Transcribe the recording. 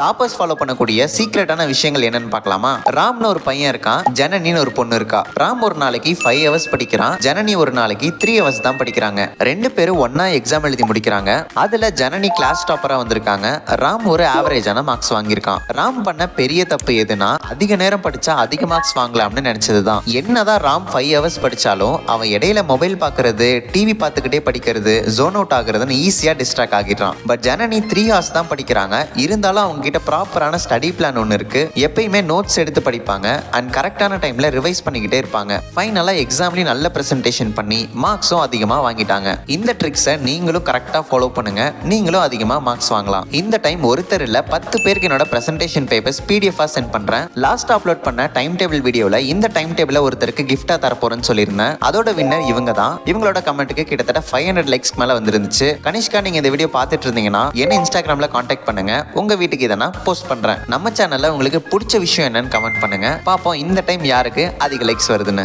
Toppers follow பண்ணக்கூடிய சீக்ரெட்டான விஷயங்கள் என்னன்னு பார்க்கலாமா? ராம்னு ஒரு பையன் இருக்கான், ஜனனின்னு ஒரு பொண்ணு இருக்கா. ராம் ஒரு நாளைக்கு 5 hours படிக்கிறான், ஜனனி ஒரு நாளைக்கு 3 hours தான் படிக்கிறாங்க. ரெண்டு பேரும் ஒன்னா எக்ஸாம் எழுதி முடிக்கிறாங்க. அதுல ஜனனி கிளாஸ் டாப்பரா வந்திருக்காங்க, ராம் ஒரு ஆவரேஜான மார்க்ஸ் வாங்கியிருக்கான். ராம் பண்ண பெரிய தப்பு எதுனா அதிக நேரம் படிச்சா அதிக மார்க்ஸ் வாங்கலாம்னு நினைச்சதுதான். என்னதான் ராம் 5 hours படிச்சாலும் அவன் இடையில மொபைல் பாக்குறது, டிவி பார்த்துக்கிட்டே படிக்கிறது, ஜோன் அவுட் ஆகுறதுன்னு ஈஸியா டிஸ்ட்ராக்ட் ஆகிடுறான். பட் ஜனனி 3 hours தான் படிக்கிறாங்க. இருந்தாலும் அவங்க கிட்ட ப்ராப்பரான ஸ்டடி பிளான் ஒன்று இருக்கு. எப்பயுமே நோட்ஸ் எடுத்து படிப்பாங்க அண்ட் கரெக்டான டைம்ல ரிவைஸ் பண்ணிக்கிட்டே இருப்பாங்க. ஃபைனலா எக்ஸாம்லயும் நல்ல பிரசன்டேஷன் பண்ணி மார்க்ஸும் அதிகமா வாங்கிட்டாங்க. இந்த ட்ரிக்ஸை நீங்களும் கரெக்டா ஃபாலோ பண்ணுங்க, நீங்களும் அதிகமா மார்க்ஸ் வாங்கலாம். இந்த டைம் ஒருத்தர் இல்ல 10 பேருக்கு என்னோட பிரசன்டேஷன் பேப்பர்ஸ் PDF-ஆ சென்ட் பண்றேன். லாஸ்ட் அப்லோட் பண்ண டைம் டேபிள் வீடியோல இந்த டைம் டேபிள ஒருத்தருக்கு கிஃப்டா தரப்போறேன்னு சொல்லியிருந்தேன். அதோட வின்னர் இவங்க தான். இவங்களோட கமெண்ட்டுக்கு கிட்டத்தட்ட 500 லைக்ஸ் மேல வந்துருந்துச்சு. கனிஷ்கா, நீங்க இந்த வீடியோ பார்த்துட்டு இருந்தீங்கன்னா என்ன இன்ஸ்டாகிராம்ல கான்டாக்ட் பண்ணுங்க, உங்க வீட்டுக்கு இதை நான் போஸ்ட் பண்றேன். நம்ம சேனல்ல உங்களுக்கு பிடிச்ச விஷயம் என்னன்னு கமெண்ட் பண்ணுங்க. பாப்போம் இந்த டைம் யாருக்கு அதிக லைக்ஸ் வருதுன்னு.